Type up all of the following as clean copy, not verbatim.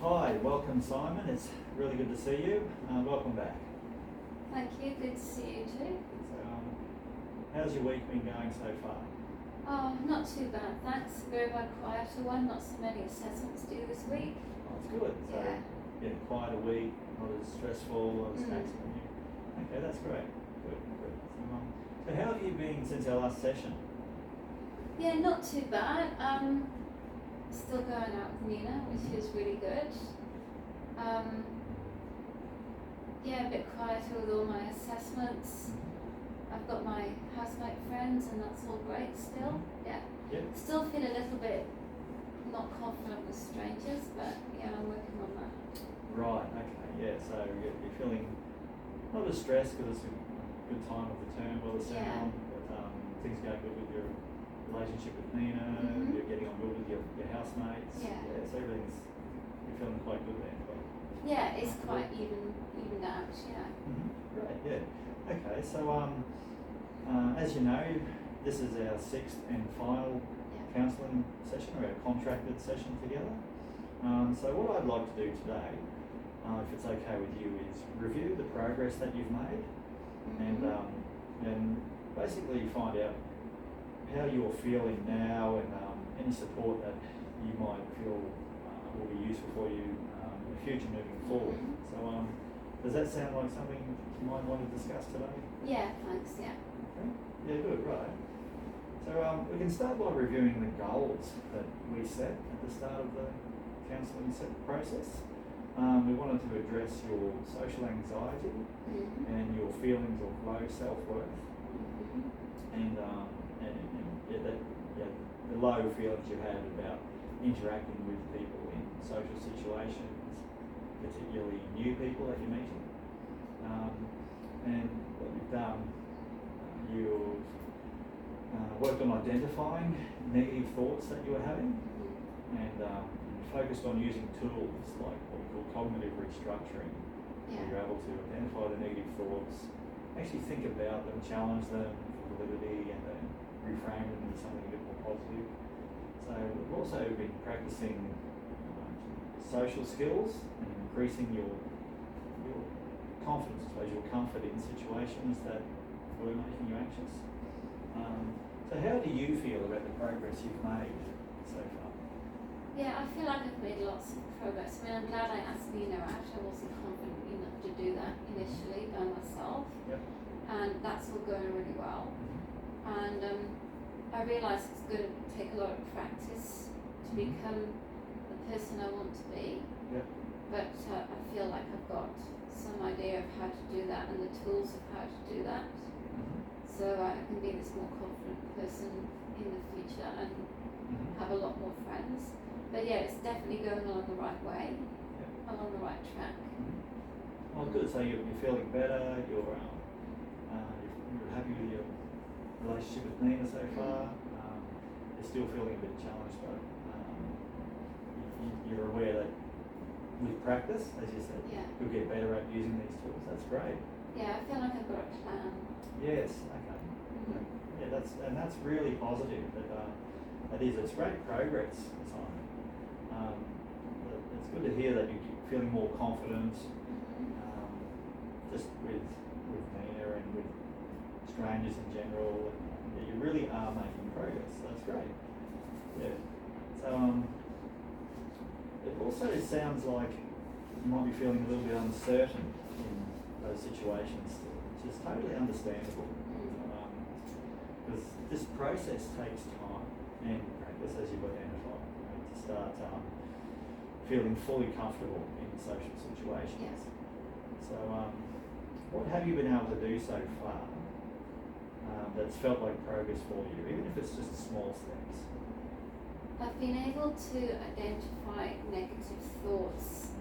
Hi, welcome Simon. It's really good to see you. Welcome back. Thank you, good to see you too. So, how's your week been going so far? Oh, not too bad, thanks. Very much quieter one, not so many assessments due this week. Oh, it's good. So, Yeah. quieter week, not as stressful, not as taxing on you. Okay, that's great. Good. So how have you been since our last session? Yeah, not too bad. Still going out with Nina, which is really good. Yeah, a bit quieter with all my assessments. I've got my housemate friends and that's all great still. Yeah. Still feel a little bit not confident with strangers, but yeah, I'm working on that. Right, okay, yeah, so you're feeling not as stressed because it's a good time of the term by the sound, but things going good with your relationship with Nina, you're getting on good with your housemates, so you're feeling quite good there. Yeah, it's quite evened out, yeah. Great, yeah. Okay, so as you know, this is our sixth and final counselling session, or our contracted session together. So what I'd like to do today, if it's okay with you, is review the progress that you've made and basically find out how you're feeling now and any support that you might feel will be useful for you in the future moving forward. So does that sound like something you might want to discuss today? Yeah, thanks, yeah. Okay. Yeah, good, right. So we can start by reviewing the goals that we set at the start of the counselling process. We wanted to address your social anxiety and your feelings of low self-worth and the low feelings you had about interacting with people in social situations, particularly new people that you're meeting. And what you've done, you've worked on identifying negative thoughts that you were having and focused on using tools like what we call cognitive restructuring. Where you're able to identify the negative thoughts, actually think about them, challenge them for validity, and then reframe them into something a bit more positive. So we've also been practicing social skills and increasing your confidence, I suppose, your comfort in situations that were making you anxious. So how do you feel about the progress you've made so far? Yeah, I feel like I've made lots of progress. I mean, I'm glad I asked Nina out. I wasn't confident enough to do that initially by myself. And that's all going really well. And I realise it's going to take a lot of practice to become the person I want to be. But I feel like I've got some idea of how to do that and the tools of how to do that. So I can be this more confident person in the future and have a lot more friends. But yeah, it's definitely going along the right way, along the right track. Well, good. So you're feeling better. You're happy with your relationship with Nina so far. You're still feeling a bit challenged, but you're aware that with practice, as you said, you'll get better at using these tools. That's great. Yeah, I feel like I've got a plan. Yes. Okay. Yeah, that's really positive. It's great progress, Simon. It's good to hear that you're feeling more confident, just with Nina and with strangers in general. And you really are making progress. So that's great. Yeah. So it also sounds like you might be feeling a little bit uncertain in those situations still, which is totally understandable. Because this process takes time and practice, as you've identified, to start feeling fully comfortable in social situations. So what have you been able to do so far that's felt like progress for you, even if it's just small steps? I've been able to identify negative thoughts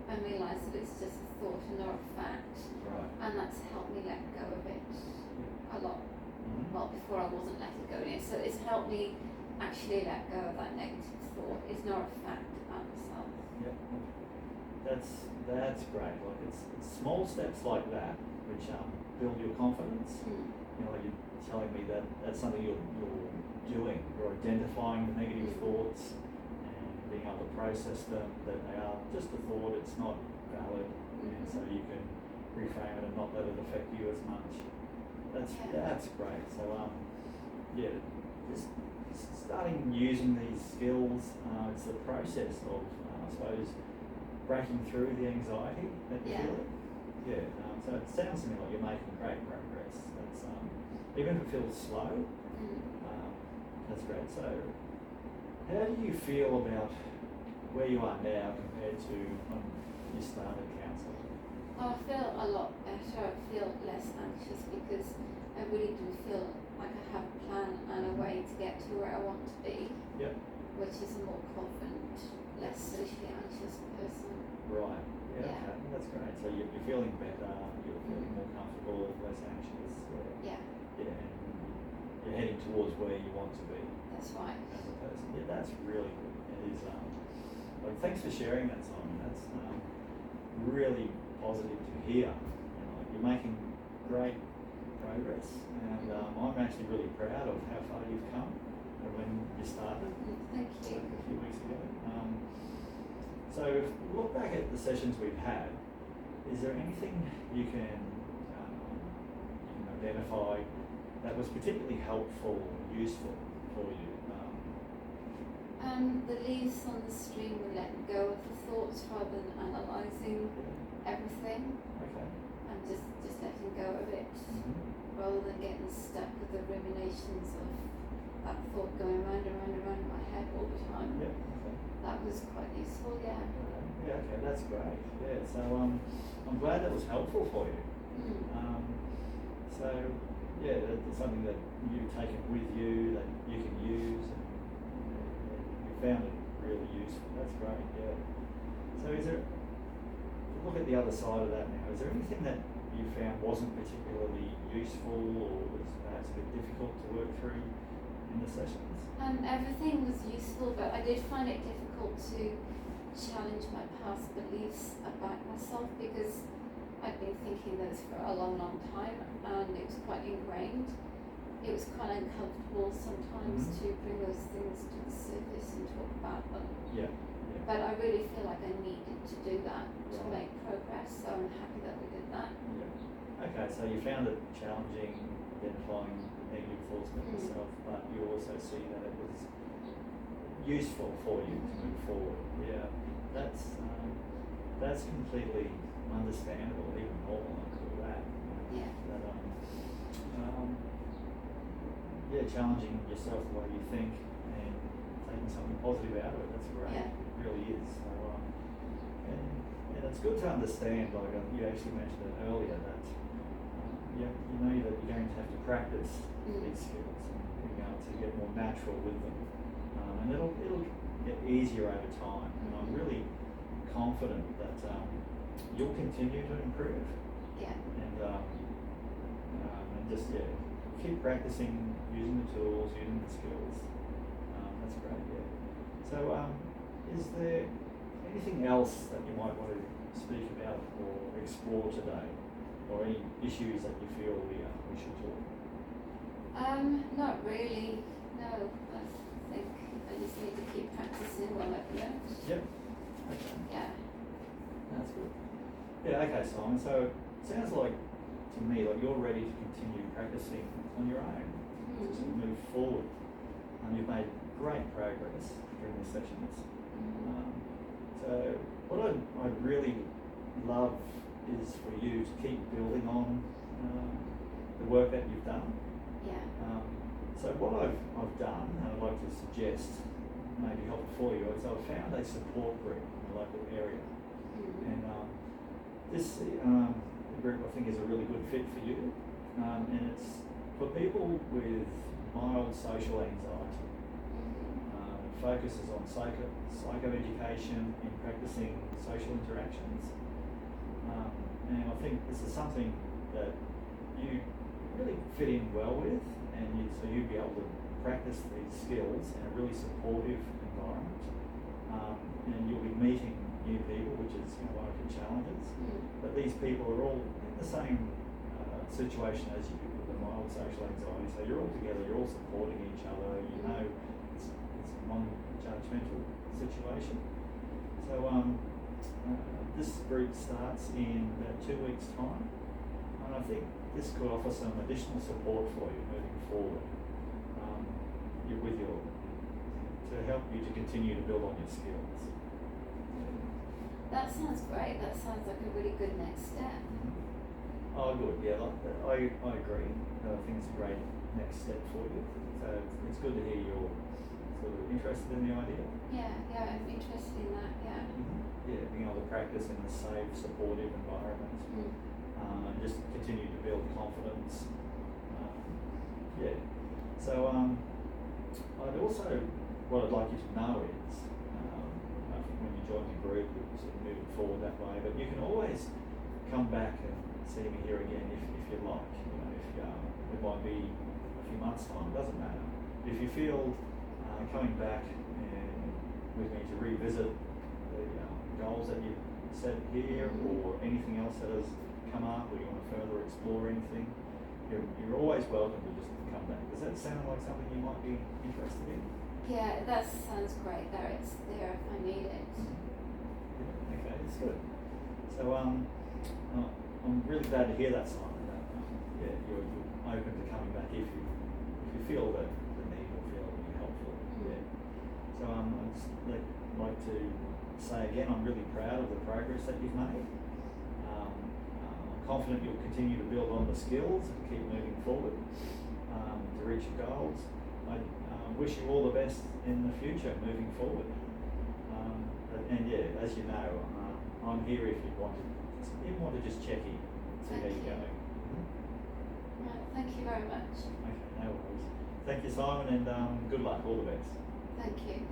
and realise that it's just a thought and not a fact. And that's helped me let go of it a lot. Well, before I wasn't letting go of it. So it's helped me actually let go of that negative thought. It's not a fact about myself. That's great. Like it's small steps like that which build your confidence. Like you're telling me that that's something you're doing. You're identifying the negative thoughts and being able to process them, that they are just a thought, it's not valid, and so you can reframe it and not let it affect you as much. That's great. So yeah, just starting using these skills, it's the process of I suppose breaking through the anxiety that you're feeling. Yeah. So it sounds to me like you're making great progress. That's even if it feels slow, that's great. So how do you feel about where you are now compared to when you started counselling? I feel a lot better. I feel less anxious because I really do feel like I have a plan and a way to get to where I want to be. Yep. Which is a more confident, less socially anxious person. Right. Yeah. Okay. That's great. So you're feeling better. You're feeling more comfortable, less anxious. Yeah. Yeah. And you're heading towards where you want to be. That's right. As a person. Yeah. That's really good. It is. Like, thanks for sharing that, Simon. That's really positive to hear. You know, you're making great progress, and I'm actually really proud of how far you've come and when you started. Thank you. A few weeks ago. So if we look back at the sessions we've had, is there anything you can identify that was particularly helpful, useful for you? The leaves on the stream were letting go of the thoughts rather than analysing everything. Okay. And just letting go of it rather than getting stuck with the ruminations of that thought going round and round and round in my head all the time. Yeah. Okay. That was quite useful, yeah. Yeah, okay, that's great. Yeah, so I'm glad that was helpful for you. So yeah, that's something that you've taken with you that you can use, and you found it really useful. That's great. Yeah. So is there? Look at the other side of that now. Is there anything that you found wasn't particularly useful or was perhaps a bit difficult to work through in the sessions? Everything was useful, but I did find it difficult to challenge my past beliefs about myself because I'd been thinking those for a long, long time, and it was quite ingrained. It was quite uncomfortable sometimes to bring those things to the surface and talk about them. Yeah. But I really feel like I needed to do that to Right. make progress, so I'm happy that we did that. Yeah. Okay, so you found it challenging identifying negative thoughts about yourself, but you also see that it was useful for you to move forward. Yeah, that's completely understandable, even normal, I call that. Yeah. That yeah, challenging yourself the way you think and taking something positive out of it. That's great. Yeah. It really is. So, and it's good to understand. Like you actually mentioned it earlier that you know that you're going to have to practice these skills and being able to get more natural with them, and it'll get easier over time. And I'm really confident that you'll continue to improve. Yeah. And just keep practicing using the tools, using the skills. That's great. Yeah. So is there anything else that you might want to speak about or explore today, or any issues that you feel we should talk? Not really. No, I think I just need to keep practicing what I've learned. Yep. Okay. Yeah. That's good. Yeah. Okay, Simon. So it sounds like to me like you're ready to continue practicing on your own to move forward. You've made great progress during the sessions. So what I'd really love is for you to keep building on the work that you've done. Yeah. So what I've done, and I'd like to suggest maybe helpful for you, is I've found a support group in the local area. And this group I think is a really good fit for you. And it's for people with mild social anxiety. It focuses on psychoeducation and practicing social interactions. And I think this is something that you really fit in well with, and so you'd be able to practice these skills in a really supportive environment. And you'll be meeting new people, which is one of your challenges. But these people are all in the same situation as you with the mild social anxiety. So you're all together, you're all supporting each other. You know, it's one each other judgmental situation. So this group starts in about 2 weeks' time, and I think this could offer some additional support for you moving forward. To help you to continue to build on your skills. That sounds great. That sounds like a really good next step. Oh, good. Yeah, I agree. I think it's a great next step for you. So it's good to hear you're sort of interested in the idea. Yeah, I'm interested in that. Yeah. Yeah, being able to practice in a safe, supportive environment, and just continue to build confidence. Yeah. So what I'd like you to know is, I think when you join the group, you're sort of moving forward that way, but you can always come back and see me here again if you like. It might be a few months' time, doesn't matter. If you feel coming back and with me to revisit the goals that you've set here, or anything else that has come up, or you want to further explore anything, you're always welcome to just come back. Does that sound like something you might be interested in? Yeah, that sounds great. It's there if I need it. Yeah, okay, that's good. So I'm really glad to hear that, Simon. That you're open to coming back if you feel the need or feel it would be helpful. Yeah. So I'd just like to say again, I'm really proud of the progress that you've made. I'm confident you'll continue to build on the skills and keep moving forward to reach your goals. I wish you all the best in the future moving forward. And yeah, as you know, I'm here if you want to just check in, see how you're going. Right, thank you very much. Okay, no worries. Thank you, Simon, and good luck. All the best. Thank you.